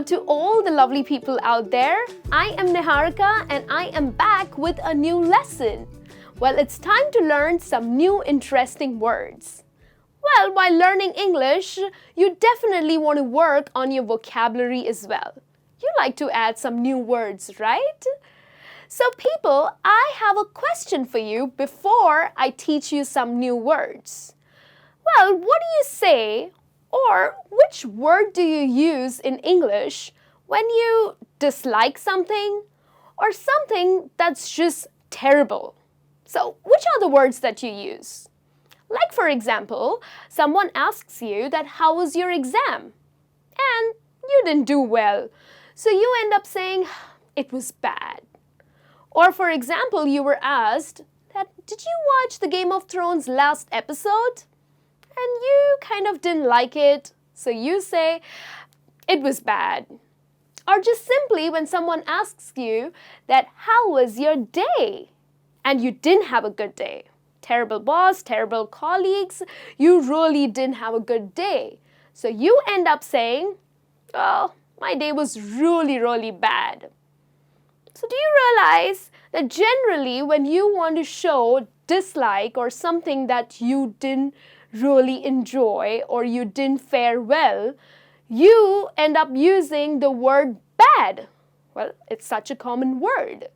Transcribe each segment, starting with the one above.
to all the lovely people out there. I am Niharika and I am back with a new lesson. Well, it's time to learn some new interesting words. Well, while learning English, you definitely want to work on your vocabulary as well. You like to add some new words, right? So people, I have a question for you before I teach you some new words. Well, what do you say or which word do you use in English when you dislike something or something that's just terrible? So, which are the words that you use? Like for example, someone asks you that how was your exam? And you didn't do well. So you end up saying, it was bad. Or for example, you were asked that, did you watch the Game of Thrones last episode? And you kind of didn't like it, so you say, it was bad. Or just simply when someone asks you that, how was your day? And you didn't have a good day. Terrible boss, terrible colleagues, you really didn't have a good day. So you end up saying, oh, my day was really bad. So do you realize that generally when you want to show dislike or something that you didn't really enjoy or you didn't fare well, you end up using the word bad. Well, it's such a common word.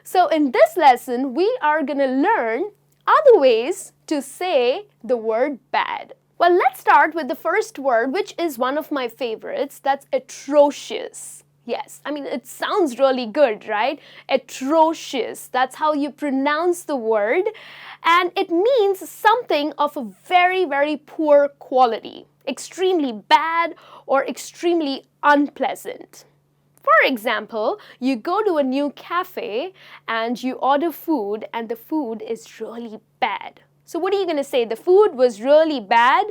So in this lesson, we are going to learn other ways to say the word bad. Well, let's start with the first word, which is one of my favorites. That's atrocious. Yes, I mean, it sounds really good, right? Atrocious. That's how you pronounce the word. And it means something of a very poor quality. Extremely bad or extremely unpleasant. For example, you go to a new cafe and you order food and the food is really bad. So what are you going to say? The food was really bad?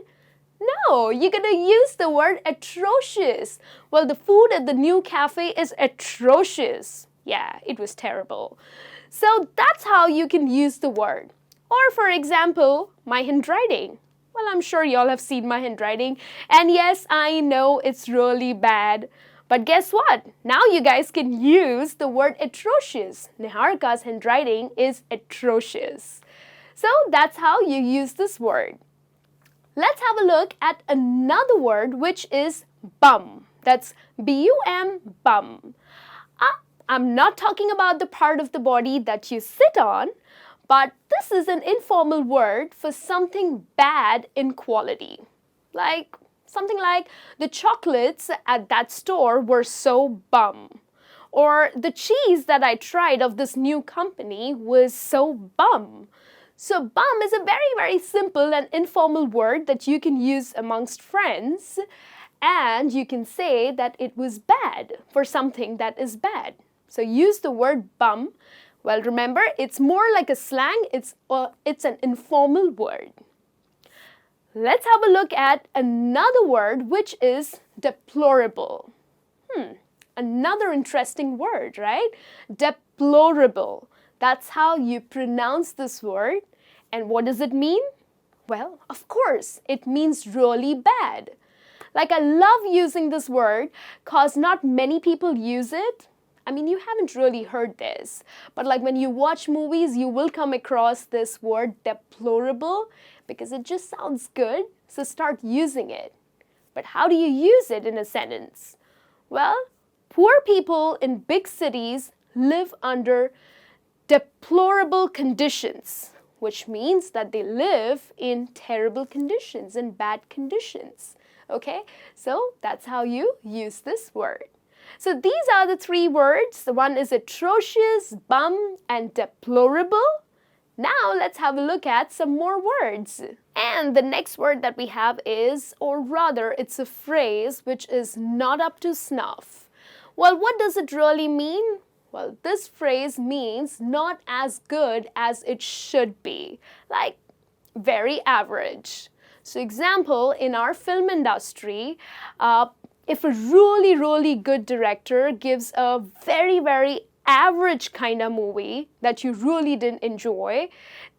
No, you're going to use the word atrocious. Well, the food at the new cafe is atrocious. Yeah, it was terrible. So that's how you can use the word. Or for example, my handwriting. Well, I'm sure you all have seen my handwriting. And yes, I know it's really bad. But guess what? Now you guys can use the word atrocious. Niharika's handwriting is atrocious. So that's how you use this word. Let's have a look at another word, which is bum. That's B-U-M, bum. I'm not talking about the part of the body that you sit on, but this is an informal word for something bad in quality. Something like, the chocolates at that store were so bum. Or the cheese that I tried of this new company was so bum. So bum is a very simple and informal word that you can use amongst friends, and you can say that it was bad for something that is bad. So use the word bum. Well, remember, it's more like a slang, it's an informal word. Let's have a look at another word, which is deplorable. Another interesting word, right? Deplorable. That's how you pronounce this word. And what does it mean? Well, of course, it means really bad. I love using this word because not many people use it. I mean, you haven't really heard this, but when you watch movies, you will come across this word deplorable because it just sounds good, so start using it. But how do you use it in a sentence? Well, poor people in big cities live under deplorable conditions, which means that they live in terrible conditions, in bad conditions. Okay, so that's how you use this word. So these are the three words. The one is atrocious, bum, and deplorable. Now let's have a look at some more words. And the next word that we have is, or rather it's a phrase which is not up to snuff. Well, what does it really mean? Well, this phrase means not as good as it should be, very average. So example, in our film industry, if a really good director gives a very average kind of movie that you really didn't enjoy,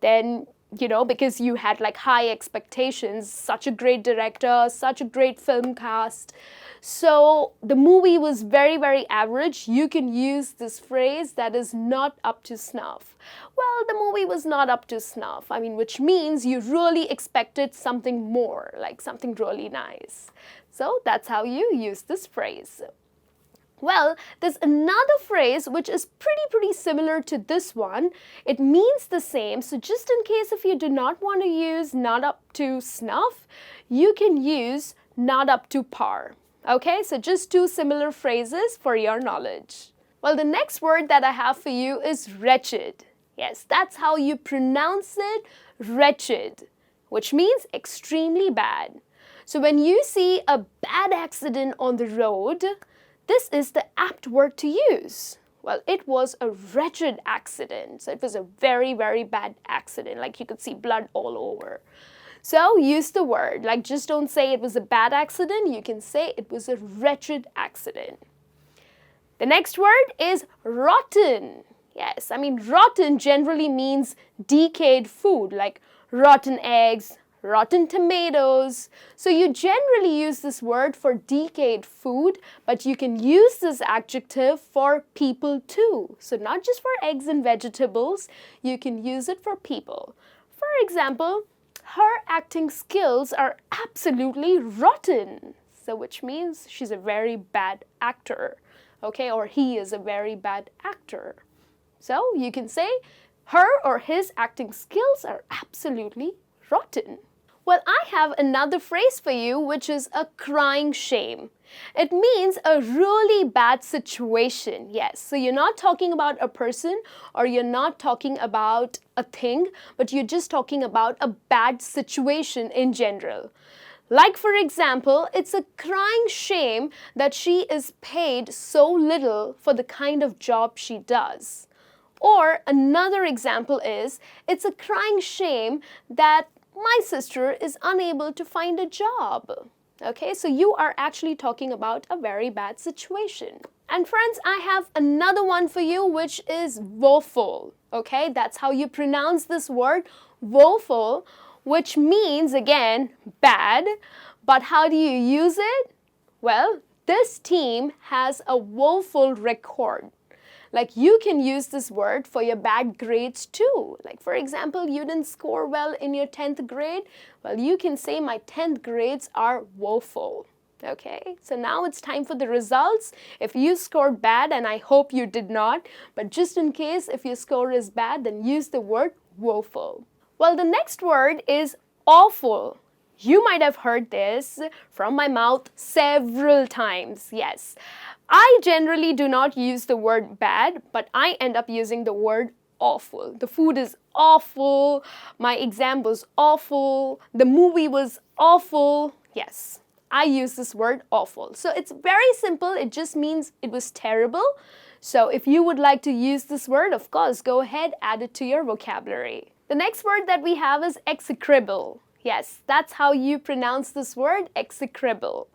then because you had like high expectations, such a great director, such a great film cast. So the movie was very, very average. You can use this phrase that is not up to snuff. Well, the movie was not up to snuff. Which means you really expected something more, like something really nice. So that's how you use this phrase. Well, there's another phrase which is pretty similar to this one. It means the same, so just in case if you do not want to use not up to snuff, you can use not up to par. Okay, so just two similar phrases for your knowledge. Well, the next word that I have for you is wretched. Yes, that's how you pronounce it, wretched, which means extremely bad. So when you see a bad accident on the road, this is the apt word to use. Well, it was a wretched accident. So it was a very, very bad accident. Like you could see blood all over. So use the word. Like just don't say it was a bad accident. You can say it was a wretched accident. The next word is rotten. Yes, rotten generally means decayed food, like rotten eggs, rotten tomatoes. So you generally use this word for decayed food, but you can use this adjective for people too. So not just for eggs and vegetables, you can use it for people. For example, her acting skills are absolutely rotten. So which means she's a very bad actor, okay? Or he is a very bad actor. So you can say her or his acting skills are absolutely rotten. Well, I have another phrase for you, which is a crying shame. It means a really bad situation, yes. So you're not talking about a person or you're not talking about a thing, but you're just talking about a bad situation in general. Like, for example, it's a crying shame that she is paid so little for the kind of job she does. Or another example is, it's a crying shame that my sister is unable to find a job. Okay, so you are actually talking about a very bad situation. And friends, I have another one for you, which is woeful. Okay, that's how you pronounce this word, woeful, which means, again, bad. But how do you use it? Well, this team has a woeful record. Like you can use this word for your bad grades too. Like for example, you didn't score well in your 10th grade. Well, you can say my 10th grades are woeful. Okay, so now it's time for the results. If you scored bad, and I hope you did not, but just in case if your score is bad, then use the word woeful. Well, the next word is awful. You might have heard this from my mouth several times, yes. I generally do not use the word bad, but I end up using the word awful. The food is awful, my exam was awful, the movie was awful. Yes, I use this word awful. So it's very simple, it just means it was terrible. So if you would like to use this word, of course, go ahead, add it to your vocabulary. The next word that we have is execrable. Yes, that's how you pronounce this word, execrable.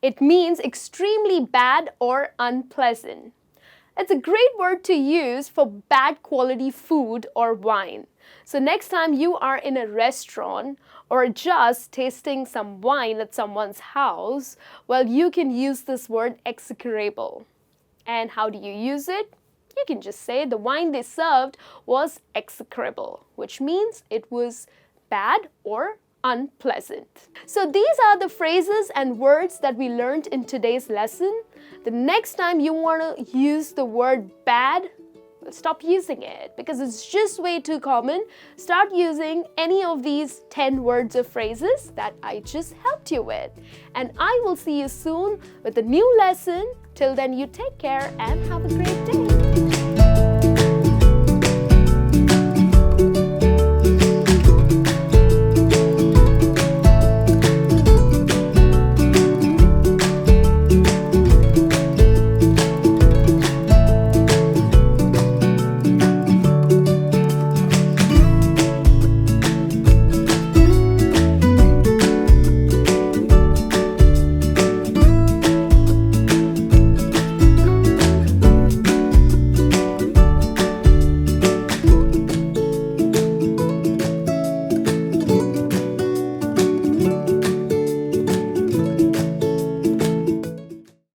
It means extremely bad or unpleasant. It's a great word to use for bad quality food or wine. So next time you are in a restaurant or just tasting some wine at someone's house, well, you can use this word execrable. And how do you use it? You can just say the wine they served was execrable, which means it was bad or unpleasant. So these are the phrases and words that we learned in today's lesson. The next time you want to use the word bad, stop using it because it's just way too common. Start using any of these 10 words or phrases that I just helped you with. And I will see you soon with a new lesson. Till then, you take care and have a great day.